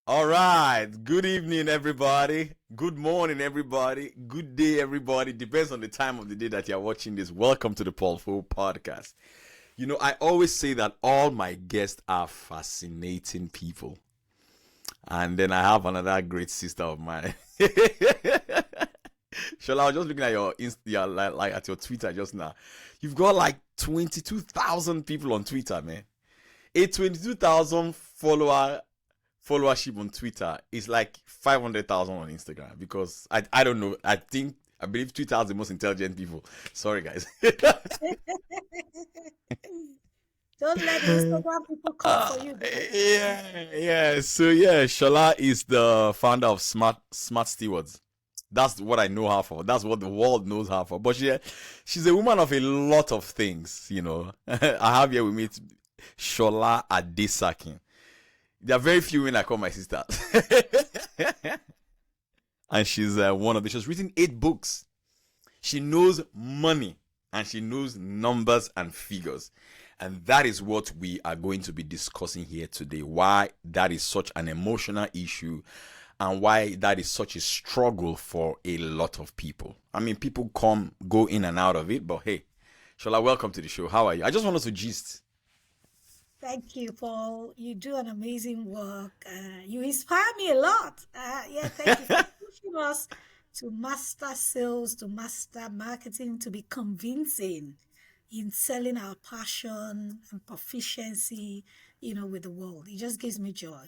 All right. Good evening, everybody. Good morning, everybody. Good day, everybody. Depends on the time of the day that you're watching this. Welcome to the Paul Fo podcast. I always say that all my guests are fascinating people. And then I have another great sister of mine. Shola, I was just looking at your like at your Twitter just now. You've got like 22,000 people on Twitter, man. A 22,000 followership on Twitter is like 500,000 on Instagram because I don't know. I believe Twitter has the most intelligent people. Sorry, guys. Don't let the Instagram people come for you. Yeah. So yeah, Shola is the founder of Smart Stewards. That's what I know her for. That's what the world knows her for. But she's a woman of a lot of things. I have here with me Shola Adesakin. There are very few women I call my sister. And she's one of them. She's written 8 books. She knows money and she knows numbers and figures. And that is what we are going to be discussing here today. Why that is such an emotional issue and why that is such a struggle for a lot of people. I mean, people go in and out of it, but hey, Shola, welcome to the show. How are you? I just want us to gist. Thank you, Paul. You do an amazing work. You inspire me a lot. Yeah, thank you for pushing us to master sales, to master marketing, to be convincing in selling our passion and proficiency, with the world. It just gives me joy.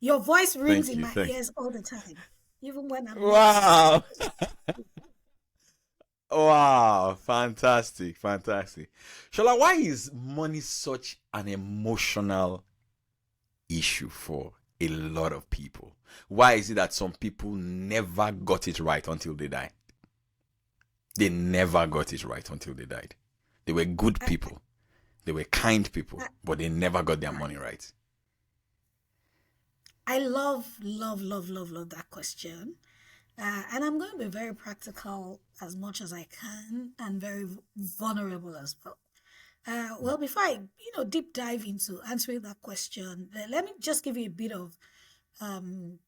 Your voice rings Thank in you. my Thank ears all the time, even when I'm not Wow. speaking. Wow, fantastic, fantastic. Shola, why is money such an emotional issue for a lot of people? Why is it that some people never got it right until they died? They never got it right until they died. They were good I, people, they were kind people, I, but they never got their I, money right. I love, love, love, love, love that question. And I'm going to be very practical as much as I can and very vulnerable as well. Well, before I, deep dive into answering that question, let me just give you a bit of um,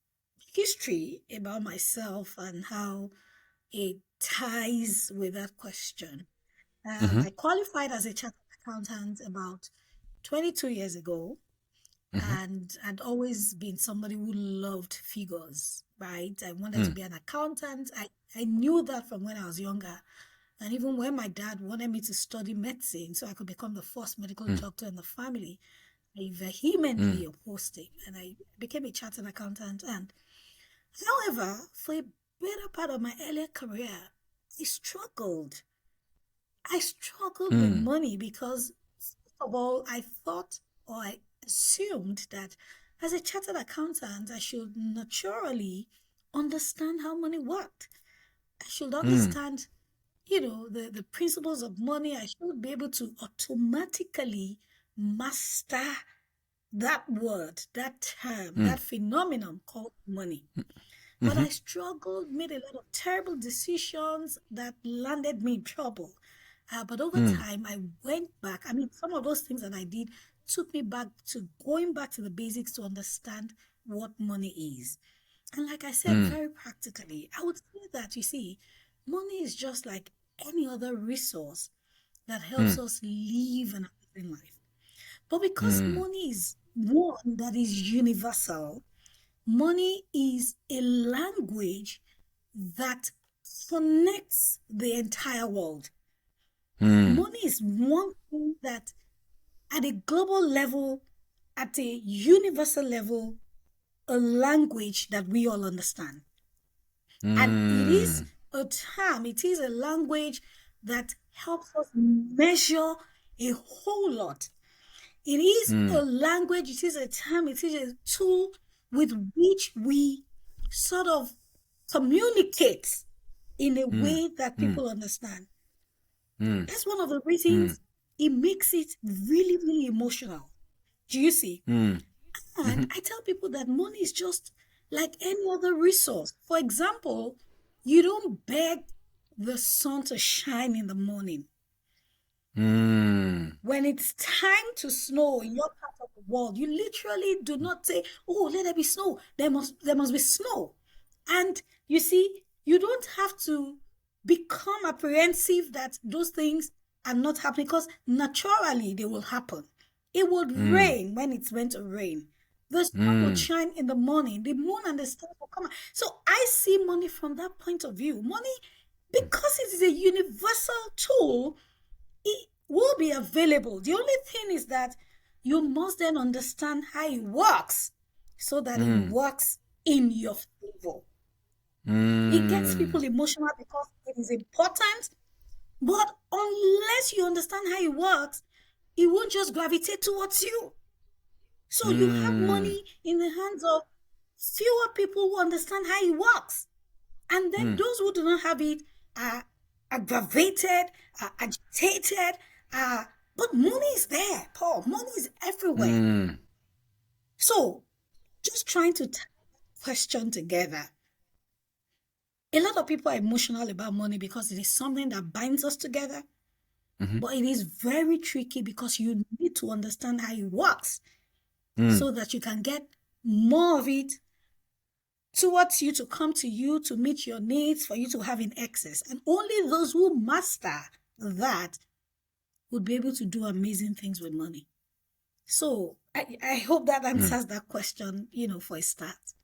history about myself and how it ties with that question. Mm-hmm. I qualified as a chartered accountant about 22 years ago, Mm-hmm. and I'd always been somebody who loved figures, right? I wanted to Mm, be an accountant. I knew that from when I was younger. And even when my dad wanted me to study medicine so I could become the first medical mm, doctor in the family, I mm, vehemently opposed him and I became a chartered accountant. And however, for a better part of my earlier career, I struggled. I struggled with mm, money because, first of all, I thought or I assumed that as a chartered accountant, I should naturally understand how money worked. I should mm, understand, the principles of money. I should be able to automatically master that word, that term, mm, that phenomenon called money. But mm-hmm, I struggled, made a lot of terrible decisions that landed me in trouble. But over mm, time, I went back. I mean, some of those things that I did took me back to going back to the basics to understand what money is. And like I said, mm, very practically, I would say that, you see, money is just like any other resource that helps mm, us live an amazing life. But because mm, money is one that is universal, money is a language that connects the entire world. mm, Money is one thing that, at a global level, at a universal level, a language that we all understand. And it is mm, a term, it is a language that helps us measure a whole lot. It is a mm, language, it is a term, it is a tool with which we sort of communicate in a mm, way that mm, people understand. mm, That's one of the mm, reasons it makes it really, really emotional. Do you see? mm, And mhm, I tell people that money is just like any other resource. For example, you don't beg the sun to shine in the morning. Mm. When it's time to snow in your part of the world, you literally do not say, "Oh, let there be snow." There must be snow. And you see, you don't have to become apprehensive that those things are not happening, because naturally they will happen. It would Mm. rain when it's meant to rain. The sun will Mm. shine in the morning. The moon and the stars will come out. So I see money from that point of view. Money, because it is a universal tool, it will be available. The only thing is that you must then understand how it works so that it Mm. works in your favor. It gets Mm. people emotional because it is important, but unless you understand how it works, it won't just gravitate towards you. So you have Mm. money in the hands of fewer people who understand how it works. And then Mm. those who do not have it are aggravated, are agitated, but money is there, Paul. Money is everywhere. Mm. So just trying to tie that question together. A lot of people are emotional about money because it is something that binds us together. Mhm. But it is very tricky because you need to understand how it works Mm. so that you can get more of it towards you, to come to you, to meet your needs, for you to have in excess. And only those who master that would be able to do amazing things with money. So I hope that Mm. answers that question, for a start.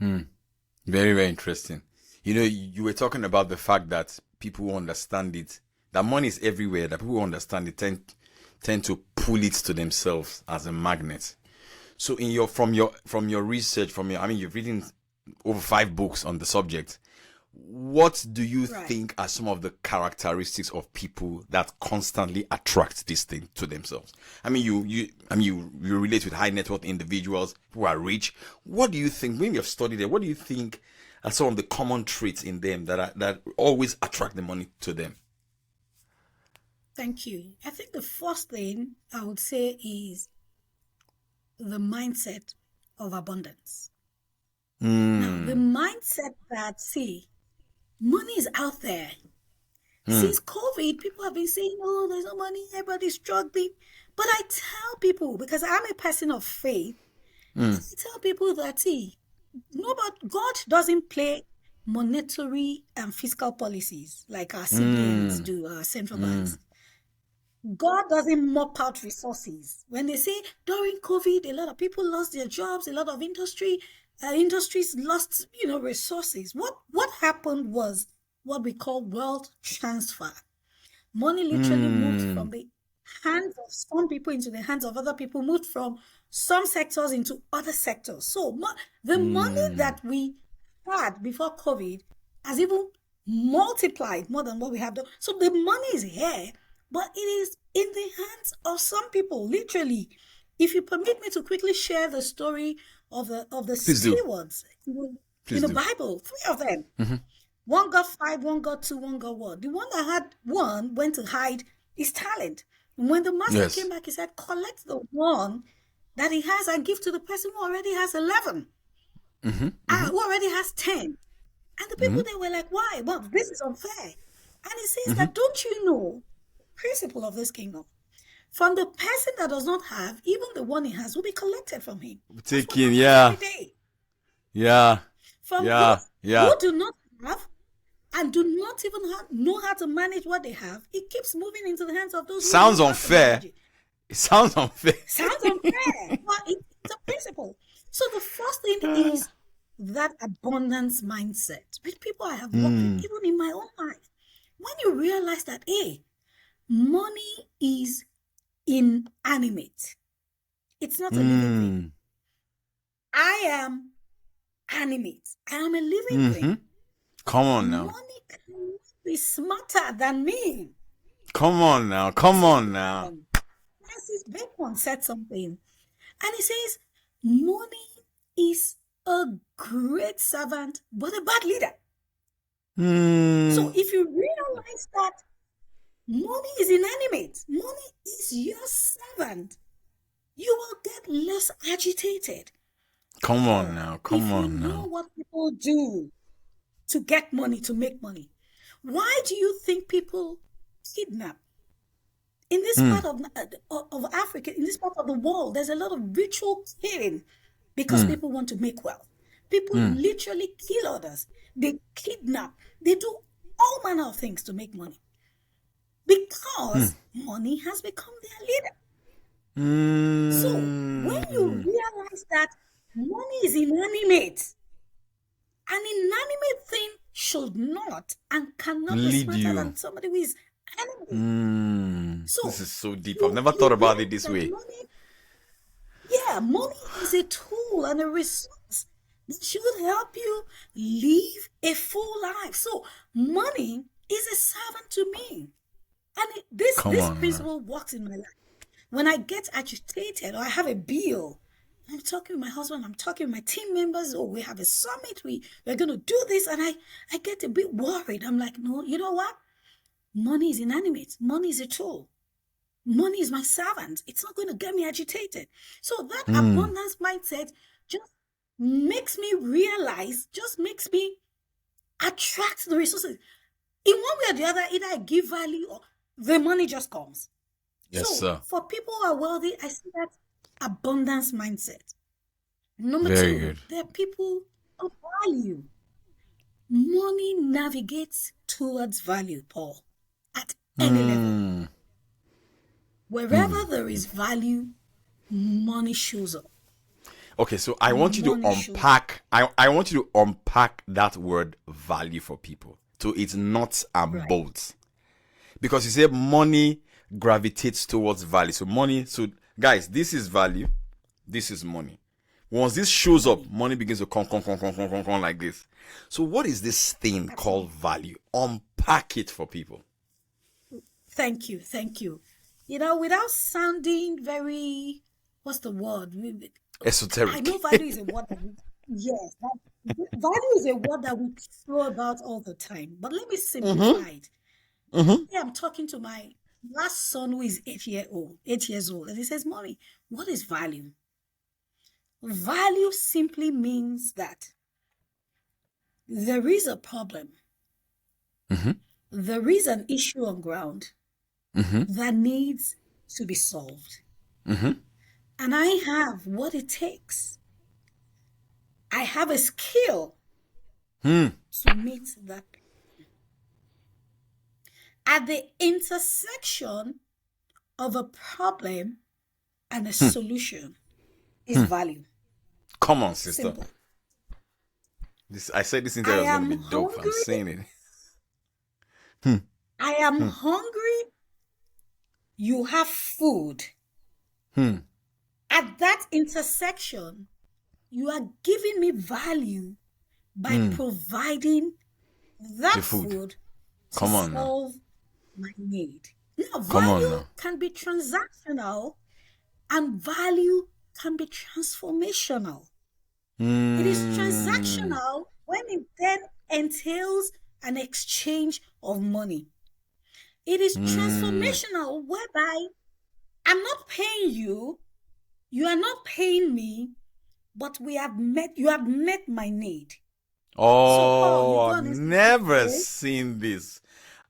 Mm. Very, very interesting. You were talking about the fact that people who understand it, that money is everywhere, that people who understand it tend to pull it to themselves as a magnet. So from your research, you've written over 5 books on the subject. What do you Right. think are some of the characteristics of people that constantly attract this thing to themselves? You relate with high net worth individuals who are rich. What do you think, when you've studied it, what do you think are some of the common traits in them that always attract the money to them? Thank you. I think the first thing I would say is the mindset of abundance. Now, the Mm. mindset that, see, money is out there. Mm. Since COVID, people have been saying, "Oh, there's no money, everybody's struggling." But I tell people, because I'm a person of faith, Mm. I tell people that, see, nobody, God doesn't play monetary and fiscal policies like our CBNs Mm. do, our central Mm. banks. God doesn't mop out resources. When they say during COVID, a lot of people lost their jobs, a lot of industries lost, resources. What happened was what we call wealth transfer. Money literally moved Mm. from the hands of some people into the hands of other people, moved from some sectors into other sectors. So the money Mm. that we had before COVID has even multiplied more than what we have done. So the money is here, but it is in the hands of some people, literally. If you permit me to quickly share the story of the Please do. stewards in Please the do. Bible, 3 of them. Mhm. One got five, one got two, one got one. The one that had one went to hide his talent. And when the master came Yes. back, he said, "Collect the one that he has and give to the person who already has 11, Mm-hmm. Mm-hmm. who already has 10." And the people, Mm-hmm. they were like, "Why? Well, this is unfair." And he says Mm-hmm. that, don't you know the principle of this kingdom? From the person that does not have, even the one he has will be collected from him. That's what Taking, happens yeah. every day. Yeah. From Yeah. those Yeah. who do not have, and do not even know how to manage what they have, it keeps moving into the hands of those who Sounds know how to unfair. manage it. It sounds unfair. Sounds unfair, but it's a principle. So the first thing is that abundance mindset. With people I have worked with, Mm. even in my own life, when you realize that, hey, money is inanimate, it's not a living thing. Mm. I am animate. I am a living Mm-hmm. thing. Come on now. Money cannot be smarter than me. Come on now. Come See, on now. Francis Bacon said something, and he says, "Money is a great servant, but a bad leader." So Mm. if you realize that money is inanimate, money is your servant, you will get less agitated. Come on Paul, now. Come if you on know now. what people do to get money, to make money, why do you think people kidnap? In this part of Africa, in this part of the world, there's a lot of ritual killing because people want to make wealth. People literally kill others. They kidnap. They do all manner of things to make money because money has become their leader. So when you realize that money is inanimate, an inanimate thing should not and cannot be Lead smarter you. than somebody who is animate. So This is so deep. I've never thought about it this way. Money is a tool and a resource that should help you live a full life. So money is a servant to me. And this principle works in my life. When I get agitated or I have a bill, I'm talking with my husband, I'm talking with my team members, we have a summit, we're going to do this, and I get a bit worried. I'm like, no, you know what? Money is inanimate. Money is a tool. Money is my servant. It's not going to get me agitated. So that abundance mindset just makes me realize, just makes me attract the resources. In one way or the other, either I give value or the money just comes. Yes, sir. For people who are wealthy, I see that abundance mindset. Number Very two, good. there are people of value. Money navigates towards value, Paul, at any level. Wherever there is value, money shows up. Okay, so I want you to unpack. I want you to unpack that word value for people to its nuts and bolts, because you say money gravitates towards value. So money. So guys, this is value. This is money. Once this shows up, money begins to come like this. So what is this thing called value? Unpack it for people. Thank you. Without sounding very, what's the word? Esoteric. I know value is a word that value is a word that we throw about all the time. But let me simplify it. Yeah, I'm talking to my last son who is 8 years old, and he says, "Mommy, what is value?" Value simply means that there is a problem. There is an issue on ground that needs to be solved. And I have what it takes. I have a skill to meet that. At the intersection of a problem and a solution is value. Come on, sister. Simple. I said this interview was going to be dope. I'm saying it. I am hungry. You have food. At that intersection, you are giving me value by providing that food to solve my need. Now, value can be transactional and value can be transformational. It is transactional when it then entails an exchange of money. It is transformational whereby I'm not paying you, you are not paying me, but you have met my need. Oh, I've never seen this.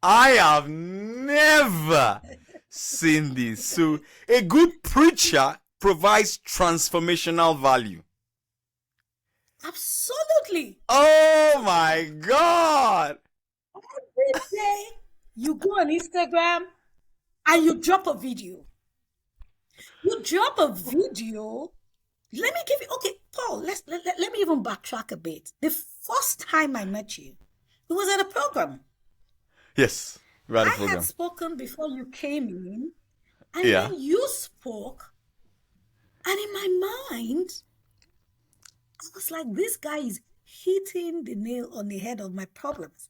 I have never seen this. So a good preacher provides transformational value. Absolutely. Oh my God. Every day you go on Instagram and you drop a video. You drop a video. Let me give you, okay, Paul, let me even backtrack a bit. The first time I met you, it was at a program. Yes, right. I had spoken before you came in, and then you spoke, and in my mind, I was like, this guy is hitting the nail on the head of my problems.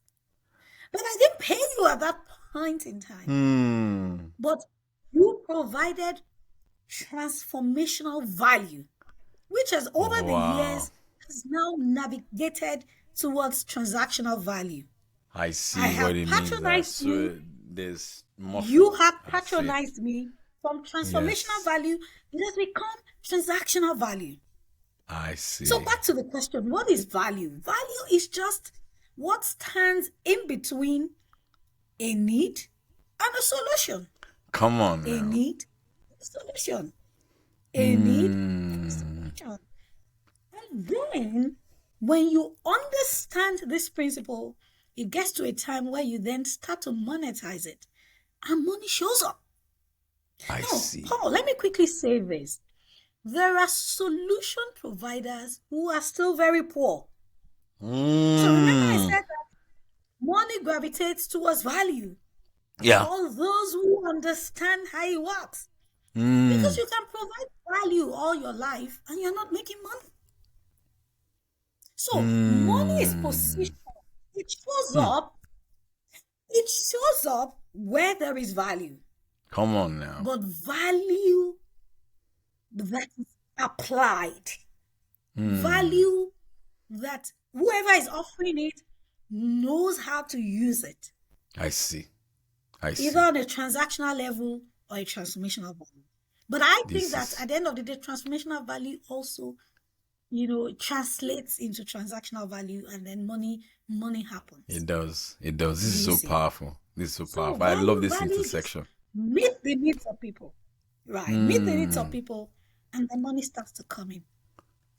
But I didn't pay you at that point in time. But you provided transformational value, which has over the years has now navigated towards transactional value. I see what it means. So there's more. You have patronized me from transformational value. It has become transactional value. I see. So back to the question, what is value? Value is just what stands in between a need and a solution. Come on A now. need, solution. A need, solution. And then, when you understand this principle, it gets to a time where you then start to monetize it, and money shows up. I Now, see. Paul, let me quickly say this. There are solution providers who are still very poor. So remember I said that money gravitates towards value Yeah. for those who understand how it works. Because you can provide value all your life and you're not making money. So money is positioned. It shows up. It shows up where there is value. Come on now. But value that is applied. Value that whoever is offering it knows how to use it. I see. I see. Either on a transactional level or a transformational value. But I think that at the end of the day, transformational value also, translates into transactional value, and then money happens. It does. It does. This is so Easy. powerful. This is so powerful. value- I love this value just intersection. Meet the needs of people. Right. Meet the needs of people, and the money starts to come in.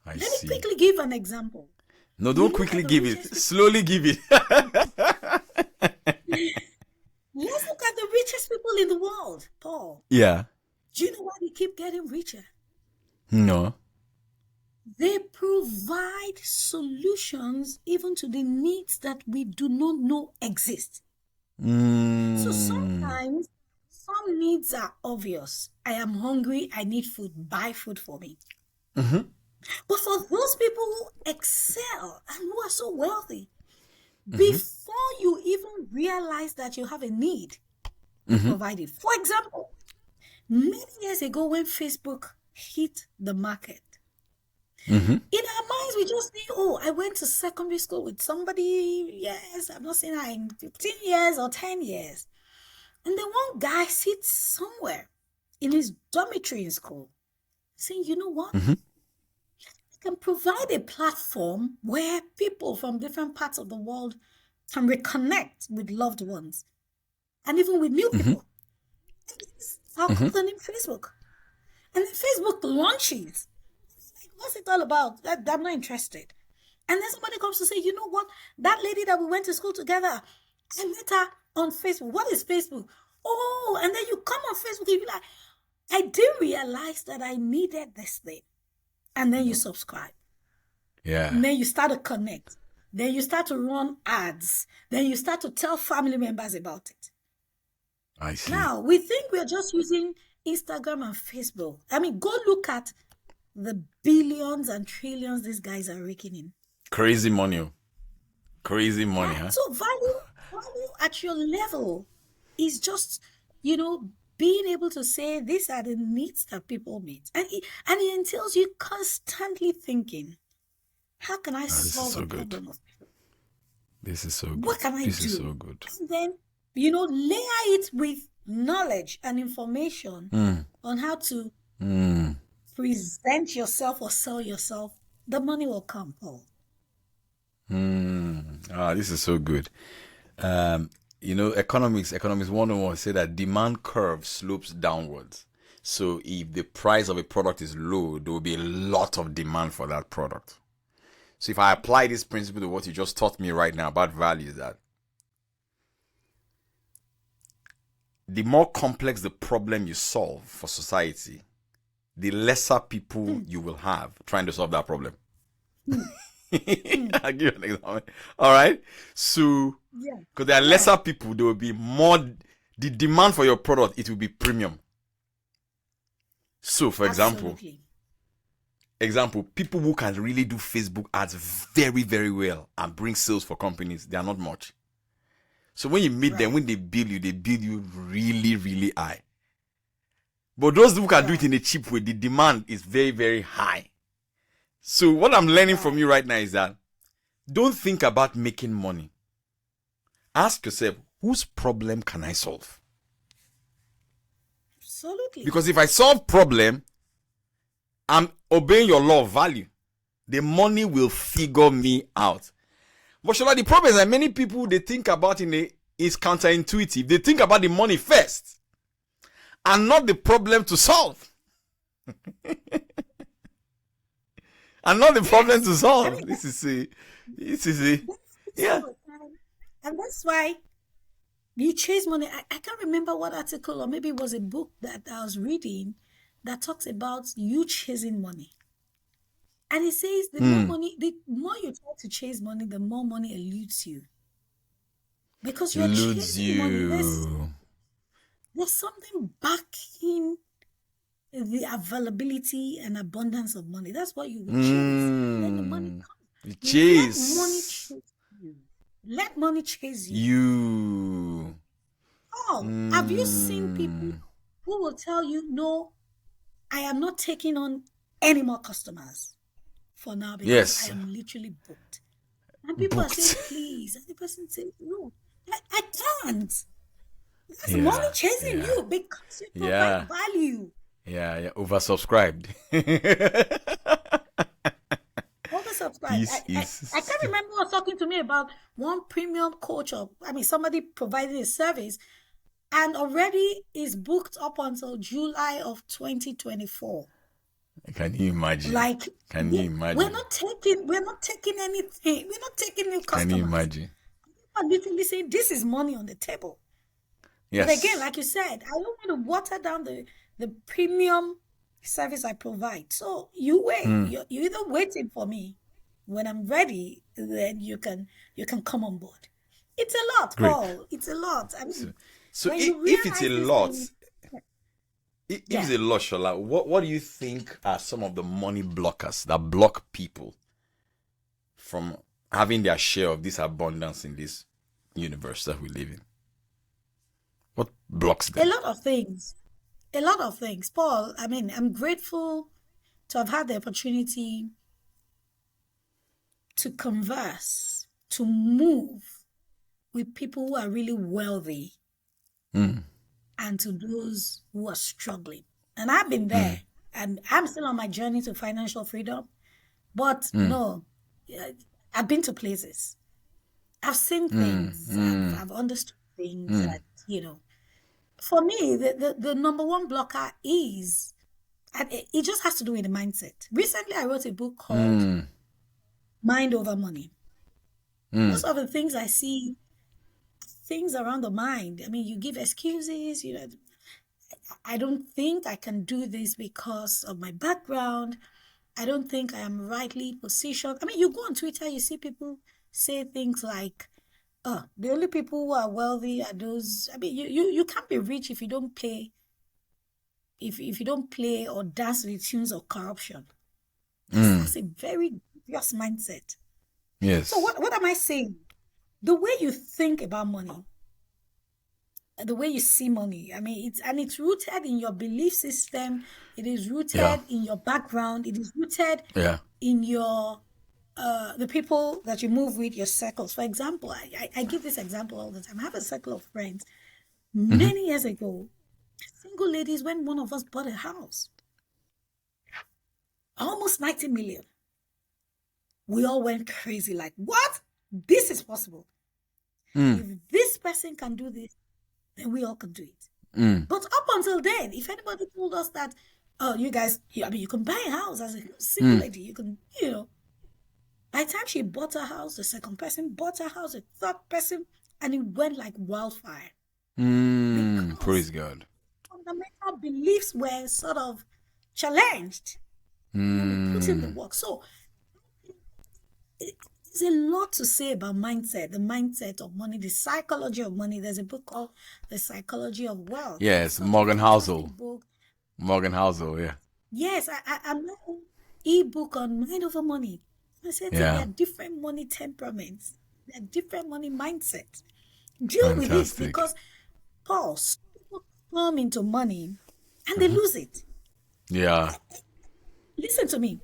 I Let see. me quickly give an example. No, don't look quickly at the give it. richest people. Slowly give it. Let's look at the richest people in the world, Paul. Yeah. Do you know why they keep getting richer? No. They provide solutions even to the needs that we do not know exist. So sometimes some needs are obvious. I am hungry, I need food, buy food for me. But for those people who excel and who are so wealthy, before you even realize that you have a need, you provide it. For example, many years ago when Facebook hit the market, in our minds, we just think, oh, I went to secondary school with somebody. Yes, I'm not saying that in 15 years or 10 years. And then one guy sits somewhere in his dormitory in school saying, you know what? I can provide a platform where people from different parts of the world can reconnect with loved ones and even with new people. I'll call the name Facebook. And then Facebook launches. What's it all about? I'm not interested. And then somebody comes to say, you know what? That lady that we went to school together, I met her on Facebook. What is Facebook? Oh, and then you come on Facebook and you be like, I didn't realize that I needed this thing. And then you subscribe. Yeah. And then you start to connect. Then you start to run ads. Then you start to tell family members about it. I see. Now, we think we're just using Instagram and Facebook. I mean, go look at the billions and trillions these guys are raking in. Crazy money. Oh. Crazy money, huh? So value at your level is just, being able to say these are the needs that people meet. And it entails you constantly thinking, how can I solve so the good. problem of people? This is so good. What can I do? This is so good. And then, layer it with knowledge and information on how to present yourself or sell yourself. The money will come, Paul. This is so good. Economics 101 say that demand curve slopes downwards. So if the price of a product is low, there will be a lot of demand for that product. So if I apply this principle to what you just taught me right now about value, is that the more complex the problem you solve for society, the lesser people you will have trying to solve that problem. I'll give you an example. All right. So, because there are lesser people, there will be more. The demand for your product, it will be premium. So, for example, people who can really do Facebook ads very, very well and bring sales for companies, they are not much. So when you meet them, when they bill you really, really high. But those who can do it in a cheap way, the demand is very, very high. So what I'm learning from you right now is that don't think about making money. Ask yourself, whose problem can I solve? Absolutely. Because if I solve problem, I'm obeying your law of value. The money will figure me out. But Shola, the problem is that many people, they think about is counterintuitive. They think about the money first. are not the problem to solve. Are not the problem to I solve. mean, This is a, yeah. and that's why you chase money. I can't remember what article, or maybe it was a book that I was reading that talks about you chasing money. And it says the more you try to chase money, the more money eludes you. Because you're Eludes chasing money. you. There's something backing the availability and abundance of money. That's what you chase. Then the money comes. You Let money chase chase you. Let money chase you. you. Oh, have you seen people who will tell you, no, I am not taking on any more customers for now because Yes. I am literally booked. And people are Booked. saying, please. And the person says, no, I can't. That's Yeah, money chasing yeah. you because you Yeah. provide value. Yeah, oversubscribed. Oversubscribed. I can't remember who was talking to me about one premium coach, or somebody providing a service, and already is booked up until July of 2024. Can you imagine? Like, Can you imagine? we're not taking anything. We're not taking new customers. Can you imagine? I'm literally saying this is money on the table. Yes. But again, like you said, I don't want to water down the premium service I provide. So you wait. You're either waiting for me. When I'm ready, then you can come on board. It's a lot, Great. Paul. It's a lot. I mean, So when you if it's a realize this lot, thing- if Yeah. it's a lot, Shola, what do you think are some of the money blockers that block people from having their share of this abundance in this universe that we live in? What blocks a them? lot of things. A lot of things. Paul, I'm grateful to have had the opportunity to converse, to move with people who are really wealthy and to those who are struggling. And I've been there, and I'm still on my journey to financial freedom. But no, I've been to places. I've seen things. I've understood things that, for me, the number one blocker is, and it just has to do with the mindset. Recently, I wrote a book called Mind Over Money. Most of the things I see, things around the mind. You give excuses, I don't think I can do this because of my background. I don't think I am rightly positioned. You go on Twitter, you see people say things like, oh, the only people who are wealthy are those. You can't be rich if you don't play, if you don't play or dance to the tunes of corruption. That's a very obvious mindset. Yes. So what am I saying? The way you think about money, the way you see money, it's rooted in your belief system. It is rooted in your background. It is rooted in your the people that you move with, your circles. For example, I give this example all the time. I have a circle of friends. Many years ago, single ladies, when one of us bought a house, almost 90 million, we all went crazy. Like, what? This is possible. If this person can do this, then we all can do it. But up until then, if anybody told us that, oh, you guys, you can buy a house as a single lady, you can, by the time she bought a house, the second person bought a house, the third person, and it went like wildfire. Praise God. Fundamental beliefs were sort of challenged. And we put in the work. So there's a lot to say about mindset, the mindset of money, the psychology of money. There's a book called The Psychology of Wealth. Yes, Morgan Housel. Morgan Housel, yeah. Yes, I'm an e-book on Mind Over Money. I said there are different money temperaments. There are different money mindsets. Deal with this because, Paul, people come into money and they lose it. Yeah. Listen to me.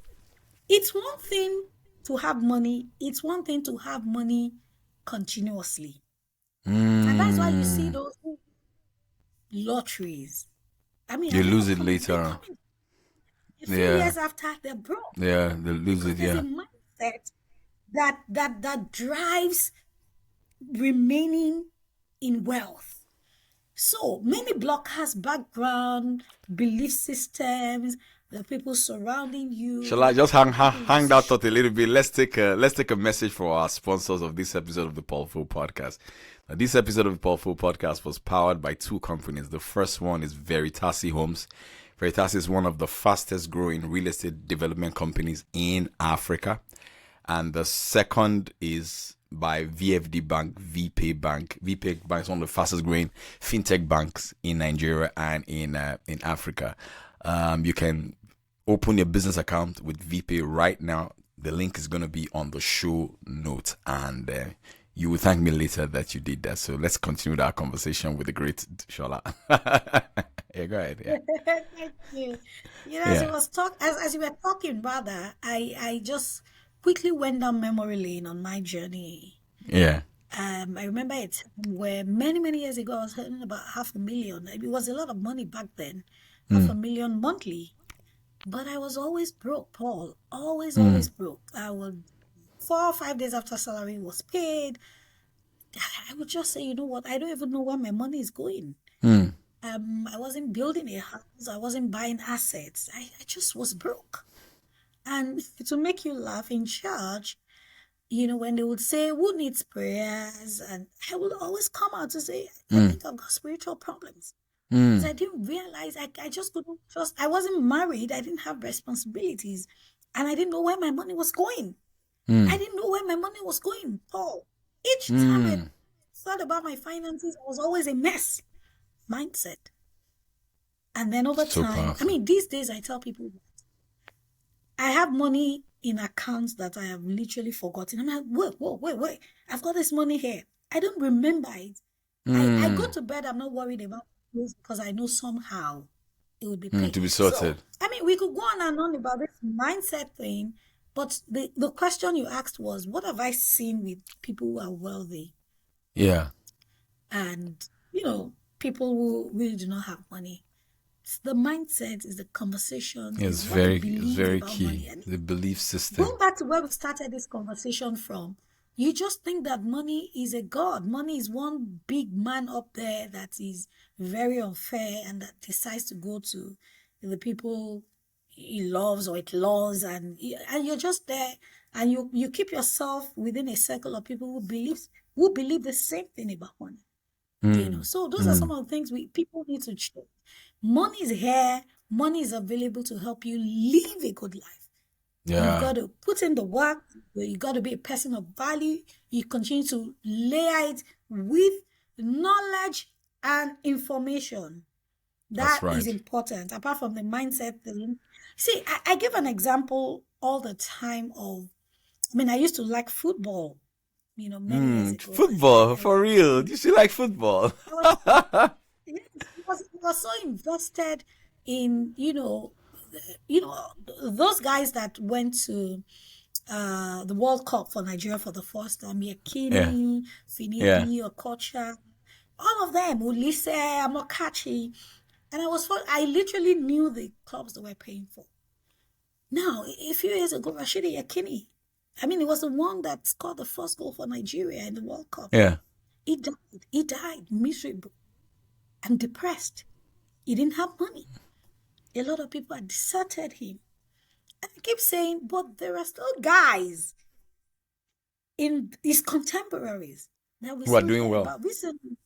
It's one thing to have money. It's one thing to have money continuously. And that's why you see those lotteries. They lose it later on. A few years after, they're broke. Yeah, they lose it, There's a mindset that drives remaining in wealth. So many blockers, background, belief systems, the people surrounding Shall I you, just people hang that decision. thought a little bit? Let's take a message for our sponsors of this episode of the Paul Fu Podcast. Now, this episode of the Paul Fu Podcast was powered by two companies. The first one is Veritasi Homes. Veritasi is one of the fastest growing real estate development companies in Africa. And the second is by VFD Bank, VPay Bank. VPay Bank is one of the fastest growing fintech banks in Nigeria and in Africa. You can open your business account with VPay right now. The link is going to be on the show notes, and you will thank me later that you did that. So let's continue our conversation with the great Shola. Yeah, go ahead. Yeah, Thank you. As yeah, as you were talking, rather, I just quickly went down memory lane on my journey. yeah. I remember a time where many years ago I was earning about 500,000. It was a lot of money back then, half a Mm, million monthly. But I was always broke, Paul. Always mm, broke. I would 4 or 5 days after salary was paid, I would just say, you know what? I don't even know where my money is going. mm. I wasn't building a house. I wasn't buying assets. I just was broke. And to make you laugh, in church, when they would say, who needs prayers? And I would always come out to say, I Mm, think I've got spiritual problems. Because mm, I didn't realize I just couldn't trust. I wasn't married. I didn't have responsibilities. And I didn't know where my money was going. I mm, didn't know where my money was going, Paul. Each time I mm. thought about my finances, I was always a mess mindset. And then over So time, powerful. these days I tell people I have money in accounts that I have literally forgotten. I'm like, wait. I've got this money here. I don't remember it. I go Mm, to bed, I'm not worried about this because I know somehow it would be to paid. be So, sorted. we could go on and on about this mindset thing, but the question you asked was, what have I seen with people who are wealthy Yeah, and, people who really do not have money? The mindset is the conversation, is what they it's believe very about key. money. And The belief system. going back to where we started this conversation from, you just think that money is a god. Money is one big man up there that is very unfair and that decides to go to the people he loves or it loves, and you're just there, and you keep yourself within a circle of people who believe the same thing about money. Mm, So those are some mm. of the things we people need to change. Money is here, money is available to help you live a good life. You've Yeah, got to put in the work. You got to be a person of value. You continue to layer it with knowledge and information. that's That is right. important. Apart from the mindset thing. See, I give an example all the time of, I used to like football, many years ago. Football, I for real. Do you still like football? was, yes, he was so invested in, you know, those guys that went to the World Cup for Nigeria for the first time, Yeah, Yekini, yeah. Finidi, Okocha, all of them, Ulisse, Amokachi. And I literally knew the clubs they were paying for. Now, a few years ago, Rashidi Yekini, he was the one that scored the first goal for Nigeria in the World Cup. Yeah. He died. He died miserable and depressed. He didn't have money. A lot of people had deserted him. And I keep saying, but there are still guys in his contemporaries that we Who are still doing hear well. about. Recently,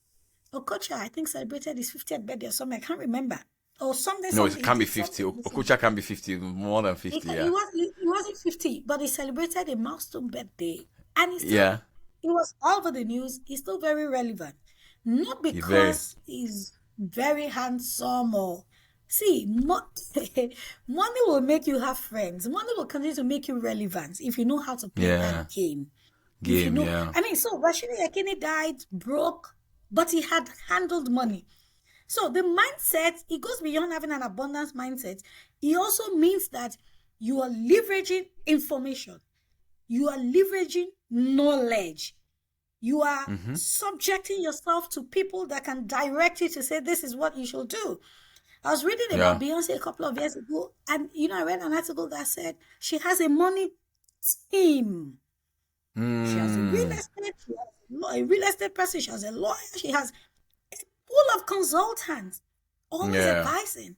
Okocha, I think, celebrated his 50th birthday or something. I can't remember. Or something, No, it something. He can't be did 50. something recently. Okucha can be 50, more than He, 50, he, yeah. was, he wasn't 50, but he celebrated a milestone birthday. And Yeah, he was all over the news. He's still very relevant. Not he very. because he's very handsome or. See, money will make you have friends. Money will continue to make you relevant if you know how to play Yeah, that game. If you game, know, yeah. so Rashidi Akini died broke, but he had handled money. So the mindset, it goes beyond having an abundance mindset. It also means that you are leveraging information. You are leveraging knowledge. You are Mm-hmm. subjecting yourself to people that can direct you to say, this is what you should do. I was reading about Yeah. Beyonce a couple of years ago, and I read an article that said she has a money team. She has a real Mm, estate, she has a real estate person, she has a lawyer, she has a full of consultants, always Yeah. advising.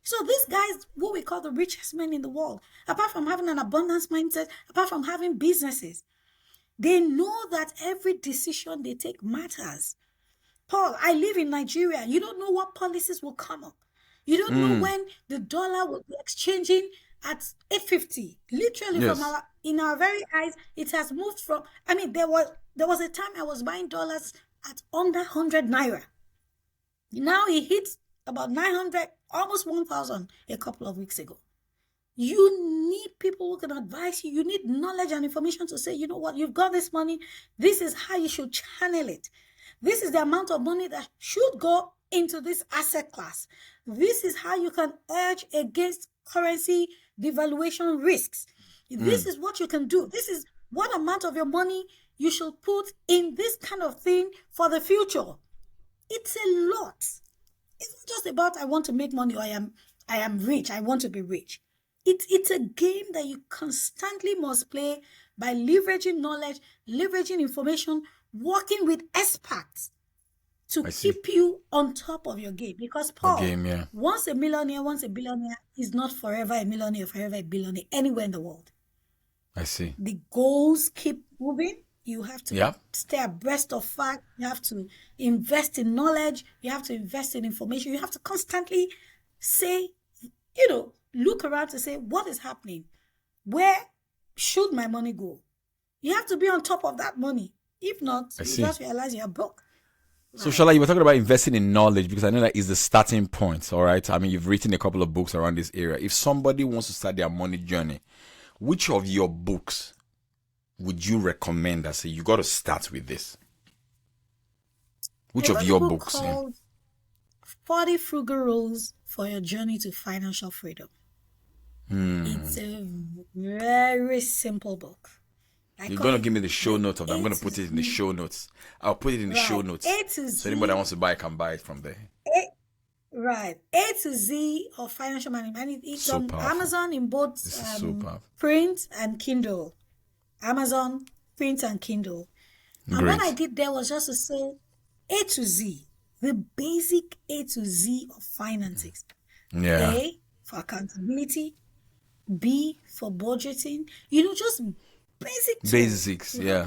So these guys, what we call the richest men in the world, apart from having an abundance mindset, apart from having businesses, they know that every decision they take matters. Paul, I live in Nigeria. You don't know what policies will come up. You don't know when the dollar will be exchanging at 850. Literally Yes. in our very eyes, it has moved from, I mean, there was a time I was buying dollars at under 100 naira. Now it hits about 900, almost 1,000 a couple of weeks ago. You need people who can advise you. You need knowledge and information to say, you know what, you've got this money. This is how you should channel it. This is the amount of money that should go into this asset class. This is how you can urge against currency devaluation risks. This is what you can do. This is what amount of your money you should put in this kind of thing for the future. It's a lot. It's not just about I want to make money or I am rich. I want to be rich. It's a game that you constantly must play by leveraging knowledge, leveraging information, working with experts to keep you on top of your game. Because Paul, once a millionaire, once a billionaire is not forever a millionaire, forever a billionaire anywhere in the world. I see. The goals keep moving. You have to stay abreast of fact. You have to invest in knowledge. You have to invest in information. You have to constantly say, look around to say, what is happening? Where should my money go? You have to be on top of that money. If not, you just realize you're broke. So, Sola, you were talking about investing in knowledge because I know that is the starting point, all right? I mean, you've written a couple of books around this area. If somebody wants to start their money journey, which of your books would you recommend that say you got to start with this? Which of your books? Called 40 Frugal Rules for Your Journey to Financial Freedom. It's a very simple book. You're going to give me the show notes of that. I'm going to put it in the show notes. I'll put it in the show notes. So anybody that wants to buy can buy it from there. A to Z of financial management. It's so on powerful. Amazon in both print and Kindle. Amazon, print and Kindle. And what I did there was just to say A to Z, the basic A to Z of finances. Yeah. A for accountability, B for budgeting. Just basics. Yeah.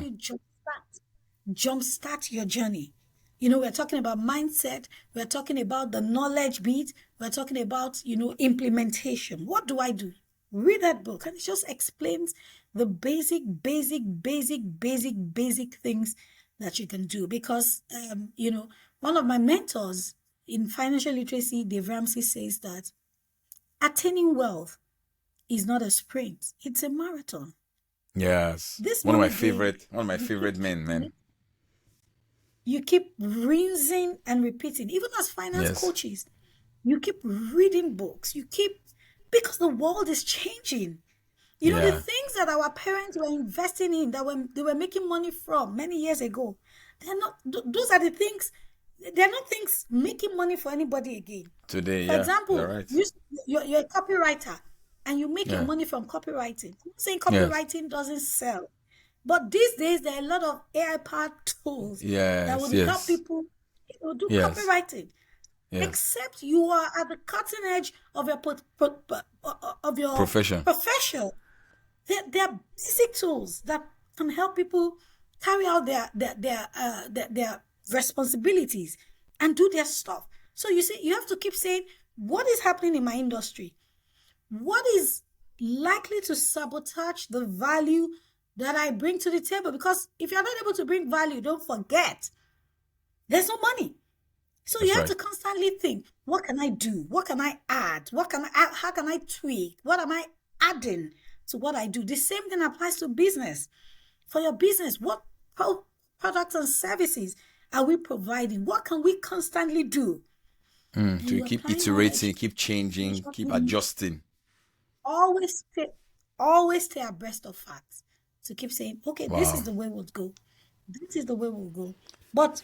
Jumpstart your journey. We're talking about mindset. We're talking about the knowledge bit. We're talking about, implementation. What do I do? Read that book, and it just explains the basic things that you can do. Because, one of my mentors in financial literacy, Dave Ramsey, says that attaining wealth is not a sprint; it's a marathon. Yes, one of my favorite men, man. You keep rinsing and repeating, even as finance coaches. You keep reading books. Because the world is changing. The things that our parents were investing in, they were making money from many years ago, those are the things. They're not things making money for anybody again. Today, for example, you're a copywriter and you make your money from copywriting. I'm not saying copywriting doesn't sell, but these days there are a lot of AI-powered tools that will help people do copywriting. Yeah. Except you are at the cutting edge of your profession. There are basic tools that can help people carry out their responsibilities and do their stuff. So you see, you have to keep saying, what is happening in my industry? What is likely to sabotage the value that I bring to the table? Because if you're not able to bring value, don't forget, there's no money. So you have to constantly think, what can I do? What can I add? How can I tweak? What am I adding to what I do? The same thing applies to business. For your business, what products and services are we providing? What can we constantly do? To keep iterating, keep changing, keep adjusting. Always stay abreast of facts. To keep saying, okay, this is the way we'll go. This is the way we'll go. But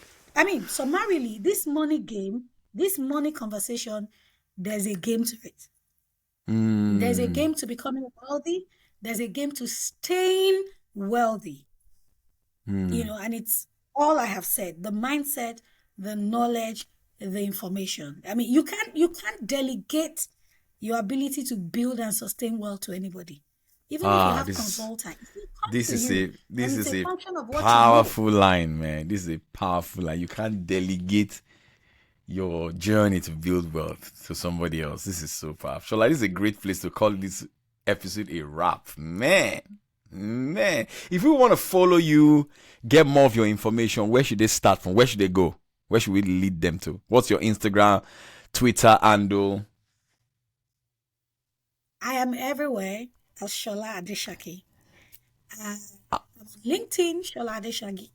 summarily, this money game, this money conversation, there's a game to it. There's a game to becoming wealthy. There's a game to staying wealthy. And it's all I have said, the mindset, the knowledge, the information. I mean, you can't delegate your ability to build and sustain wealth to anybody. Even if you Ah, have consultants, it comes this to is you, a and this it's is a a function of what you know. powerful line, man. This is a powerful line. You can't delegate your journey to build wealth to somebody else. This is so powerful. So, like, this is a great place to call this episode a wrap, man. Man, if we want to follow you, get more of your information, where should they start from? Where should they go? Where should we lead them to? What's your Instagram, Twitter handle? I am everywhere as Shola Adeshaki. I'm Ah, on LinkedIn, Shola Adeshaki.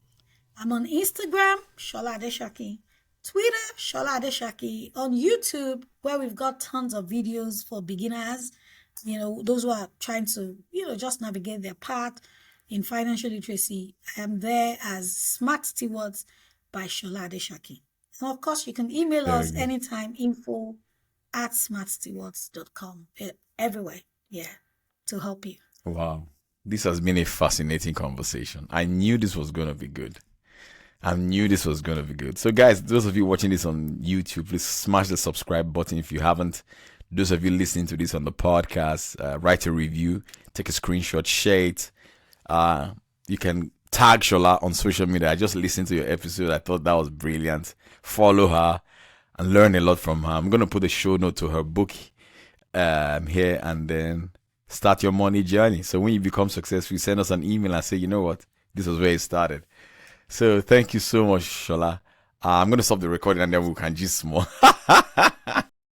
I'm on Instagram, Shola Adeshaki. Twitter, Shola Adeshaki. On YouTube, where we've got tons of videos for beginners, those who are trying to, just navigate their path in financial literacy. I am there as Smart Stewards by Shola Adeshaki. And of course, you can email very us good. anytime, info@smartstewards.com. Everywhere, yeah, to help you. Wow. This has been a fascinating conversation. I knew this was going to be good. I knew this was going to be good. So, guys, those of you watching this on YouTube, please smash the subscribe button if you haven't. Those of you listening to this on the podcast, write a review, take a screenshot, share it. You can tag Shola on social media. I just listened to your episode. I thought that was brilliant. Follow her and learn a lot from her. I'm going to put a show note to her book here, and then start your money journey. So when you become successful, send us an email and say, you know what, this was where it started. So thank you so much, Shola. I'm going to stop the recording and then we can just more.